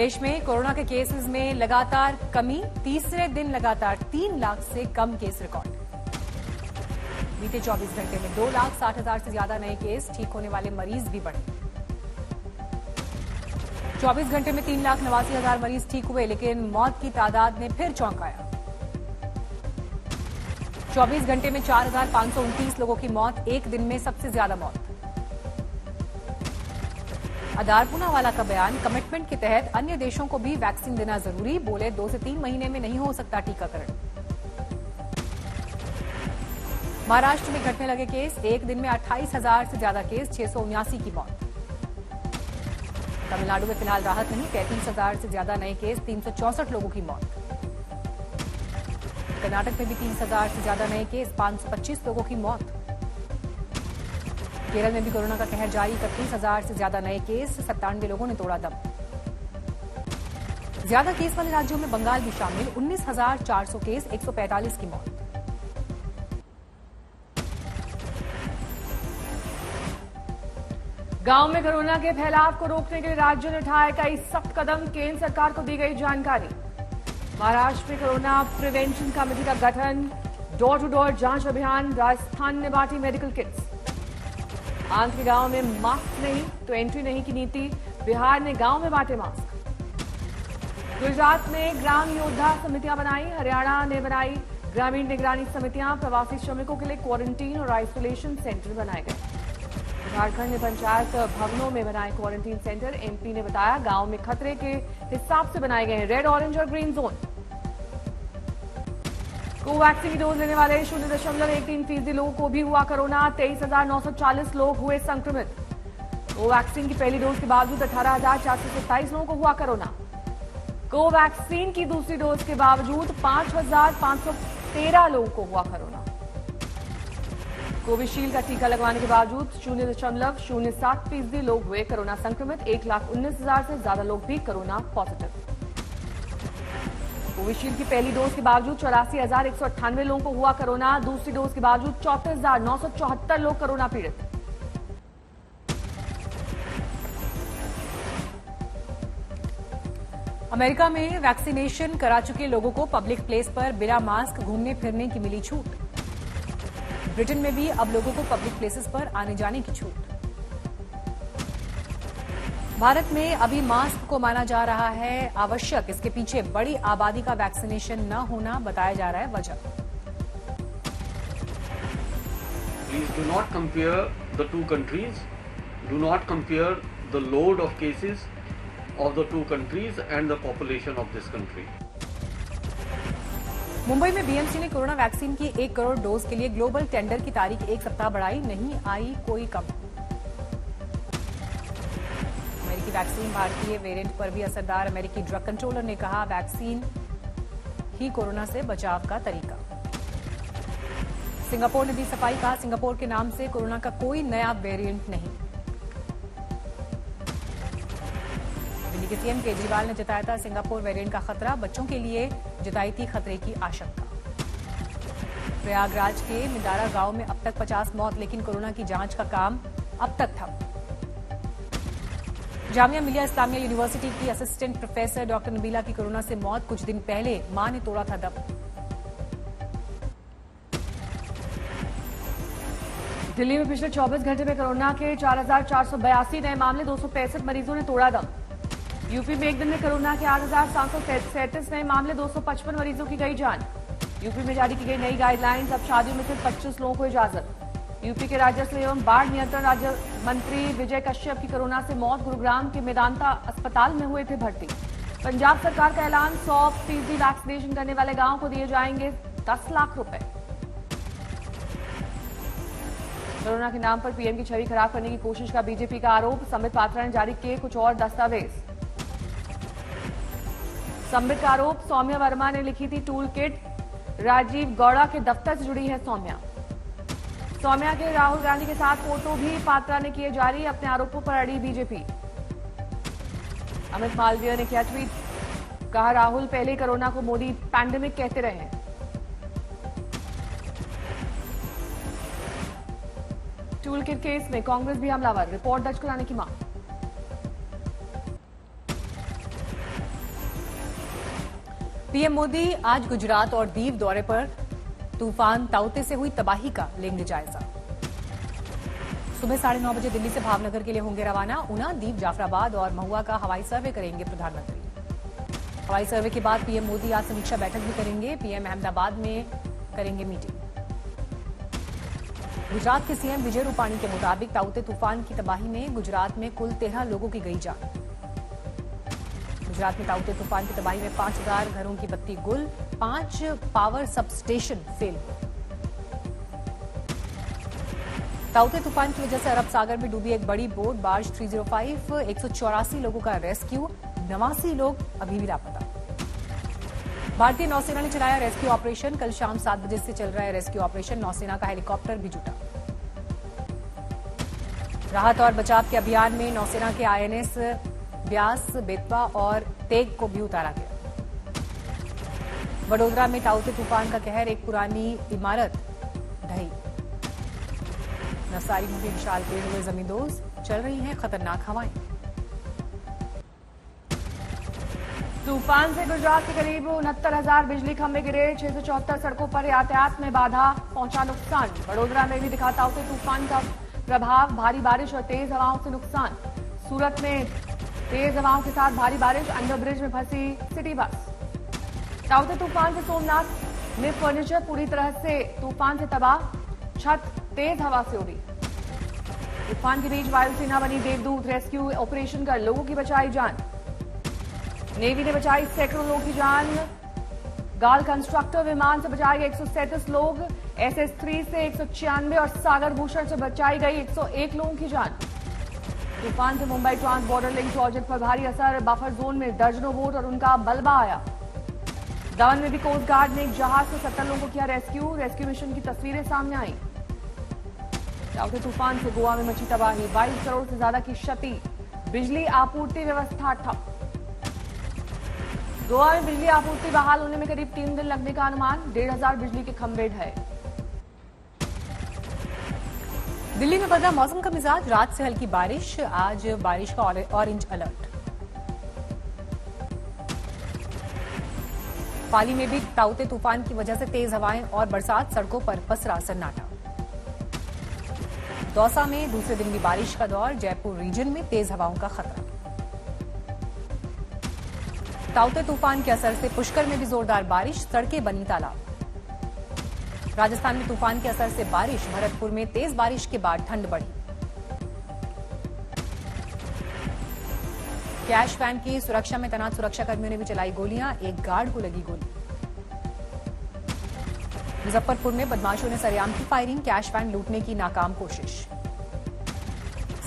देश में कोरोना के केसेस में लगातार कमी, तीसरे दिन लगातार 3 लाख से कम केस रिकॉर्ड। बीते 24 घंटे में 2,60,000 से ज्यादा नए केस, ठीक होने वाले मरीज भी बढ़े। 24 घंटे में 3,89,000 मरीज ठीक हुए, लेकिन मौत की तादाद ने फिर चौंकाया। 24 घंटे में 4,529 लोगों की मौत, एक दिन में सबसे ज्यादा मौत। आधार पूनावाला का बयान, कमिटमेंट के तहत अन्य देशों को भी वैक्सीन देना जरूरी, बोले 2 से 3 महीने में नहीं हो सकता टीकाकरण। महाराष्ट्र में घटने लगे केस, एक दिन में 28,000 से ज्यादा केस, 679 की मौत। तमिलनाडु में फिलहाल राहत नहीं, 35,000 से ज्यादा नए केस, 364 लोगों की मौत। कर्नाटक में भी 30,000 से ज्यादा नए केस, 525 लोगों की मौत। केरल में भी कोरोना का कहर जारी, 31,000 से ज्यादा नए केस, 97 लोगों ने तोड़ा दम। ज्यादा केस वाले राज्यों में बंगाल भी शामिल, 19,400 केस, 145 की मौत। गांव में कोरोना के फैलाव को रोकने के लिए राज्यों ने उठाए कई सख्त कदम, केंद्र सरकार को दी गई जानकारी। महाराष्ट्र में कोरोना प्रिवेंशन कमेटी का गठन, डोर टू डोर जांच अभियान, राजस्थान ने बांटी मेडिकल किट्स। आंध्र के गांव में मास्क नहीं तो एंट्री नहीं की नीति, बिहार ने गांव में बांटे मास्क। गुजरात में ग्राम योद्धा समितियां बनाई, हरियाणा ने बनाई ग्रामीण निगरानी समितियां, प्रवासी श्रमिकों के लिए क्वारंटीन और आइसोलेशन सेंटर बनाए गए। झारखंड ने पंचायत भवनों में बनाए क्वारंटीन सेंटर, एमपी ने बताया गांव में खतरे के हिसाब से बनाए गए हैं रेड, ऑरेंज और ग्रीन जोन। कोवैक्सीन की डोज लेने वाले 0.13% लोगों को भी हुआ कोरोना, 23,940 लोग हुए संक्रमित। कोवैक्सीन की पहली डोज के बावजूद 18,427 लोगों को हुआ कोरोना। कोवैक्सीन की दूसरी डोज के बावजूद 5,513 लोगों को हुआ कोरोना। कोविशील्ड का टीका लगवाने के बावजूद 0.07% लोग हुए कोरोना संक्रमित, 1,19,000 से ज्यादा लोग भी कोरोना पॉजिटिव। कोविशील्ड की पहली डोज के बावजूद 84,198 लोगों को हुआ कोरोना, दूसरी डोज के बावजूद 34,974 लोग कोरोना पीड़ित। अमेरिका में वैक्सीनेशन करा चुके लोगों को पब्लिक प्लेस पर बिना मास्क घूमने फिरने की मिली छूट। ब्रिटेन में भी अब लोगों को पब्लिक प्लेसेस पर आने जाने की छूट। भारत में अभी मास्क को माना जा रहा है आवश्यक, इसके पीछे बड़ी आबादी का वैक्सीनेशन न होना बताया जा रहा है वजह। Please do not compare the two countries. Do not compare the load of cases of the two countries and the population of this country. Mumbai में बीएमसी ने कोरोना वैक्सीन की 1 करोड़ डोज के लिए ग्लोबल टेंडर की तारीख 1 सप्ताह बढ़ाई, नहीं आई कोई कम। अमेरिकी वैक्सीन भारतीय वेरिएंट पर भी असरदार, अमेरिकी ड्रग कंट्रोलर ने कहा वैक्सीन ही कोरोना से बचाव का तरीका। सिंगापुर ने दी सफाई, कहा सिंगापुर के नाम से कोरोना का कोई नया वेरिएंट नहीं। दिल्ली के सीएम केजरीवाल ने जताया था सिंगापुर वेरिएंट का खतरा, बच्चों के लिए जताई थी खतरे की आशंका। प्रयागराज के मिंदारा गांव में अब तक 50 मौत, लेकिन कोरोना की जांच का काम अब तक था। जामिया मिलिया इस्लामिया यूनिवर्सिटी की असिस्टेंट प्रोफेसर डॉक्टर नबीला की कोरोना से मौत, कुछ दिन पहले मां ने तोड़ा था दम। दिल्ली में पिछले 24 घंटे में कोरोना के 4,482 नए मामले, 265 मरीजों ने तोड़ा दम। यूपी में एक दिन में कोरोना के 8,737 नए मामले, 255 मरीजों की गई जान। यूपी में जारी की गई नई गाइडलाइंस, अब शादियों में सिर्फ 25 लोगों को इजाजत। यूपी के राजस्व एवं बाढ़ नियंत्रण राज्य मंत्री विजय कश्यप की कोरोना से मौत, गुरुग्राम के मेदांता अस्पताल में हुए थे भर्ती। पंजाब सरकार का ऐलान, 100% वैक्सीनेशन करने वाले गांवों को दिए जाएंगे 10 लाख रुपए। कोरोना के नाम पर पीएम की छवि खराब करने की कोशिश का बीजेपी का आरोप, संबित पात्रा ने जारी किए कुछ और दस्तावेज। संबित का आरोप, सौम्या वर्मा ने लिखी थी टूल किट, राजीव गौड़ा के दफ्तर से जुड़ी है सौम्या। सौम्या के राहुल गांधी के साथ फोटो भी पात्रा ने किए जारी, अपने आरोपों पर अड़ी बीजेपी। अमित मालवीय ने किया ट्वीट, कहा राहुल पहले कोरोना को मोदी पैंडेमिक कहते रहे। टूल किट केस में कांग्रेस भी हमलावर, रिपोर्ट दर्ज कराने की मांग। पीएम मोदी आज गुजरात और दीव दौरे पर तूफान ताउते से हुई तबाही का लेंगे जायजा। सुबह 9:30 बजे दिल्ली से भावनगर के लिए होंगे रवाना। ऊना, दीव, जाफराबाद और महुआ का हवाई सर्वे करेंगे प्रधानमंत्री। हवाई सर्वे के बाद पीएम मोदी आज समीक्षा बैठक भी करेंगे। पीएम अहमदाबाद में करेंगे मीटिंग। गुजरात के सीएम विजय रूपाणी के मुताबिक ताउते तूफान की तबाही में गुजरात में कुल 13 लोगों की गई जान। गुजरात में ताउते तूफान की तबाही में 5000 घरों की बत्ती गुल, 5 पावर सब स्टेशन फेल। ताउते तूफान की वजह से अरब सागर में डूबी एक बड़ी बोट बार्ज 305, 184 लोगों का रेस्क्यू, 89 लोग अभी भी लापता। भारतीय नौसेना ने चलाया रेस्क्यू ऑपरेशन। कल शाम 7 बजे से चल रहा है रेस्क्यू ऑपरेशन। नौसेना का हेलीकॉप्टर भी जुटा। राहत और बचाव के अभियान में नौसेना के आईएनएस व्यास, बेतवा और तेग को भी उतारा गया। वडोदरा में ताउते तूफान का कहर, एक पुरानी इमारत ढही। नवसारी में भी विशाल पेड़ हुए जमींदोज, चल रही हैं खतरनाक हवाएं। तूफान से गुजरात के करीब 69,000 बिजली खंभे गिरे। 674 सड़कों पर यातायात में बाधा, पहुंचा नुकसान। वडोदरा में भी दिखा ताउते तूफान का प्रभाव, भारी बारिश और तेज हवाओं से नुकसान। सूरत में तेज हवाओं के साथ भारी बारिश, अंडरब्रिज में फंसी सिटी बस। ताउते तूफान से सोमनाथ में फर्नीचर पूरी तरह से तूफान से तबाह, छत तेज हवा से उड़ी। तूफान के बीच वायुसेना बनी देवदूत, रेस्क्यू ऑपरेशन कर लोगों की बचाई जान। नेवी ने बचाई सैकड़ों लोगों की जान। गाल कंस्ट्रक्टर विमान से बचाए गए 137 लोग, SS-3 से 196 और सागर भूषण से बचाई गई 101 लोगों की जान। तूफान से Mumbai trans border link project पर भारी असर, बफर जोन में दर्जनों बोट और उनका मलबा आया। दमन में भी कोस्ट गार्ड ने एक जहाज से 70 लोगों को किया रेस्क्यू। रेस्क्यू मिशन की तस्वीरें सामने आई। ताउते तूफान से गोवा में मची तबाही, 22 करोड़ से ज्यादा की क्षति, बिजली आपूर्ति व्यवस्था ठप। गोवा में बिजली आपूर्ति बहाल होने में करीब 3 दिन लगने का अनुमान, 1,500 बिजली के खंभे ढहे। दिल्ली में बदला मौसम का मिजाज, रात से हल्की बारिश, आज बारिश का ऑरेंज अलर्ट। पाली में भी ताउते तूफान की वजह से तेज हवाएं और बरसात, सड़कों पर पसरा सन्नाटा। दौसा में दूसरे दिन भी बारिश का दौर, जयपुर रीजन में तेज हवाओं का खतरा। ताउते तूफान के असर से पुष्कर में भी जोरदार बारिश, सड़कें बनी तालाब। राजस्थान में तूफान के असर से बारिश, भरतपुर में तेज बारिश के बाद ठंड बढ़ी। कैश वैन की सुरक्षा में तैनात सुरक्षाकर्मियों ने भी चलाई गोलियां, एक गार्ड को लगी गोली। मुजफ्फरपुर में बदमाशों ने सरेआम की फायरिंग, कैश वैन लूटने की नाकाम कोशिश।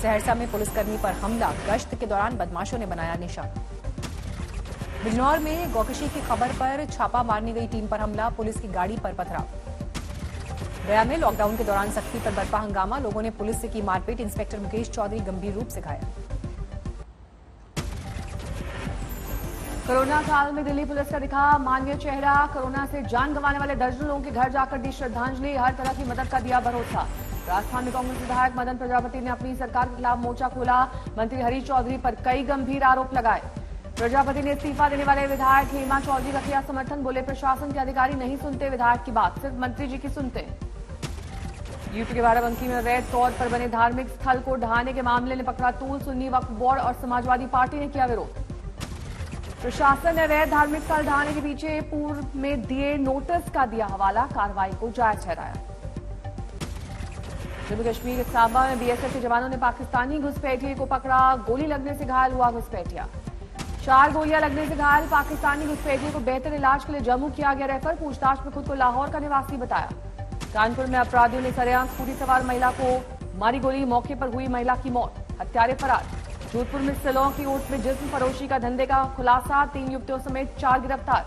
सहरसा में पुलिसकर्मी पर हमला, गश्त के दौरान बदमाशों ने बनाया निशाना। बिजनौर में गौकशी की खबर पर छापा मारने गई टीम पर हमला, पुलिस की गाड़ी पर पथराव। गया में लॉकडाउन के दौरान सख्ती पर बरपा हंगामा, लोगों ने पुलिस से की मारपीट, इंस्पेक्टर मुकेश चौधरी गंभीर रूप से घायल। कोरोना काल में दिल्ली पुलिस का दिखा मानवीय चेहरा, कोरोना से जान गंवाने वाले दर्जनों लोगों के घर जाकर दी श्रद्धांजलि, हर तरह की मदद का दिया भरोसा। राजस्थान में कांग्रेस विधायक मदन प्रजापति ने अपनी सरकार के खिलाफ मोर्चा खोला, मंत्री हरीश चौधरी पर कई गंभीर आरोप लगाए। प्रजापति ने इस्तीफा देने वाले विधायक हेमा चौधरी का किया समर्थन, बोले प्रशासन के अधिकारी नहीं सुनते विधायक की बात, सिर्फ मंत्री जी की सुनते। यूपी के बाराबंकी में अवैध तौर पर बने धार्मिक स्थल को ढहाने के मामले ने पकड़ा तूल, सुन्नी वक्फ बोर्ड और समाजवादी पार्टी ने किया विरोध। प्रशासन ने अवैध धार्मिक स्थल ढहाने के पीछे पूर्व में दिए नोटिस का दिया हवाला, कार्रवाई को जायज ठहराया। जम्मू कश्मीर के सांबा में बीएसएफ के जवानों ने पाकिस्तानी घुसपैठिए को पकड़ा, गोली लगने से घायल हुआ घुसपैठिया। 4 गोलियां लगने से घायल पाकिस्तानी घुसपैठिए को बेहतर इलाज के लिए जम्मू किया गया रेफर, पूछताछ में खुद को लाहौर का निवासी बताया। कानपुर में अपराधियों ने सरेआम स्कूटी सवार महिला को मारी गोली, मौके पर हुई महिला की मौत, हत्यारे फरार। जोधपुर में सिलों की ओट में जिस्म फरोशी का धंधे का खुलासा, 3 युवतियों समेत 4 गिरफ्तार।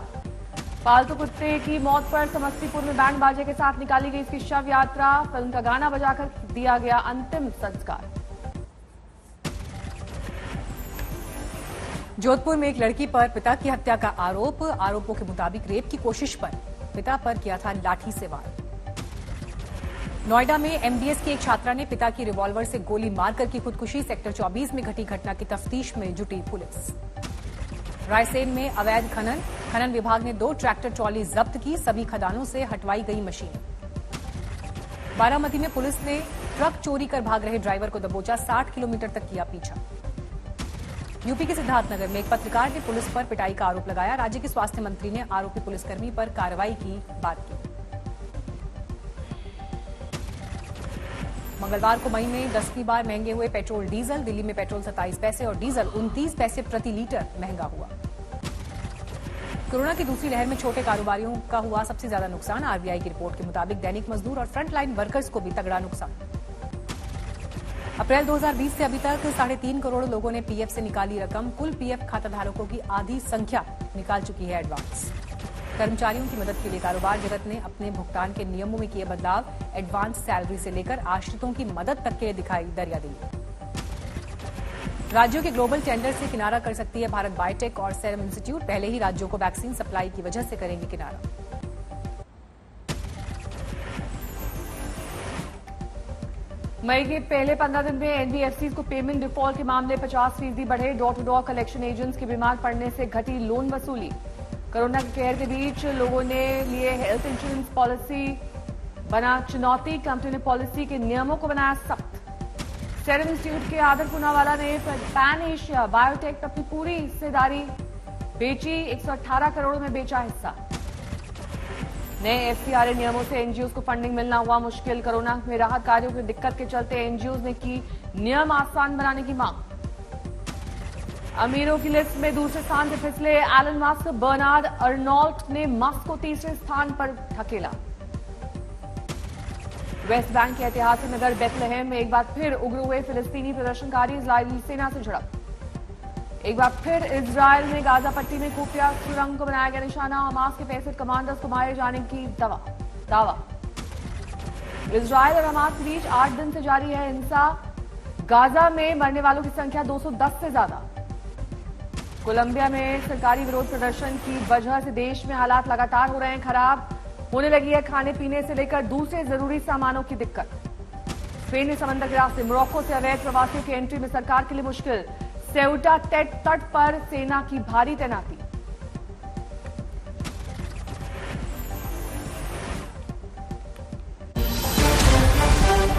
पालतू कुत्ते की मौत पर समस्तीपुर में बैंड बाजे के साथ निकाली गई इसकी शव यात्रा, फिल्म का गाना बजाकर दिया गया अंतिम संस्कार। जोधपुर में एक लड़की पर पिता की हत्या का आरोप, आरोपों के मुताबिक रेप की कोशिश पर पिता पर किया था लाठी से वार। नोएडा में एमबीएस की एक छात्रा ने पिता की रिवॉल्वर से गोली मारकर की खुदकुशी, सेक्टर 24 में घटी घटना की तफ्तीश में जुटी पुलिस। रायसेन में अवैध खनन विभाग ने 2 ट्रैक्टर ट्रॉली जब्त की, सभी खदानों से हटवाई गई मशीन। बारामती में पुलिस ने ट्रक चोरी कर भाग रहे ड्राइवर को दबोचा, 60 किलोमीटर तक किया पीछा। यूपी के सिद्धार्थनगर में एक पत्रकार ने पुलिस पर पिटाई का आरोप लगाया, राज्य के स्वास्थ्य मंत्री ने आरोपी पुलिसकर्मी पर कार्रवाई की बात की। मंगलवार को मई में 10वीं बार महंगे हुए पेट्रोल डीजल, दिल्ली में पेट्रोल 27 पैसे और डीजल 29 पैसे प्रति लीटर महंगा हुआ। कोरोना की दूसरी लहर में छोटे कारोबारियों का हुआ सबसे ज्यादा नुकसान, आरबीआई की रिपोर्ट के मुताबिक दैनिक मजदूर और फ्रंटलाइन वर्कर्स को भी तगड़ा नुकसान। अप्रैल 2020 से अभी तक 3.5 करोड़ लोगों ने पीएफ से निकाली रकम, कुल पीएफ खाताधारकों की आधी संख्या निकाल चुकी है एडवांस। कर्मचारियों की मदद के लिए कारोबार जगत ने अपने भुगतान के नियमों में किए बदलाव, एडवांस सैलरी से लेकर आश्रितों की मदद तक के लिए दिखाई दरियादिली। राज्यों के ग्लोबल टेंडर से किनारा कर सकती है भारत बायोटेक और सेरम इंस्टीट्यूट, पहले ही राज्यों को वैक्सीन सप्लाई की वजह से करेंगे किनारा। मई के पहले 15 दिन में एनबीएफसी को पेमेंट डिफॉल्ट के मामले 50% बढ़े, door to door collection agents के बीमार पड़ने से घटी लोन वसूली। कोरोना के कहर के बीच लोगों ने लिए हेल्थ इंश्योरेंस पॉलिसी, बना चुनौती, कंपनी ने पॉलिसी के नियमों को बनाया सख्त। सेरम इंस्टीट्यूट के आदर पूनावाला ने पैन एशिया बायोटेक पर अपनी पूरी हिस्सेदारी बेची, 118 करोड़ में बेचा हिस्सा। नए एफसीआरए नियमों से एनजीओज को फंडिंग मिलना हुआ मुश्किल, कोरोना में राहत कार्यों की दिक्कत के चलते एनजीओज ने की नियम आसान बनाने की मांग। अमीरों की लिस्ट में दूसरे स्थान से फिसले एलन मस्क, बर्नार्ड अर्नोल्ट ने मस्क को तीसरे स्थान पर ढकेला। वेस्ट बैंक के ऐतिहासिक नगर बेथलेहेम में एक बार फिर उग्र हुए फिलिस्तीनी प्रदर्शनकारी, इजरायली सेना से झड़प। एक बार फिर इजरायल में गाजा पट्टी में खुफिया सुरंग को बनाया गया निशाना, हमास के 65 कमांडर्स को मारे जाने की दावा। इजरायल और हमास के बीच 8 दिन से जारी है हिंसा, गाजा में मरने वालों की संख्या 210 से ज्यादा। कोलंबिया में सरकारी विरोध प्रदर्शन की वजह से देश में हालात लगातार हो रहे हैं खराब, होने लगी है खाने पीने से लेकर दूसरे जरूरी सामानों की दिक्कत। स्पेन ने समंदर के रास्ते मोरक्को से अवैध प्रवासियों की एंट्री में सरकार के लिए मुश्किल, सेउटा तट पर सेना की भारी तैनाती।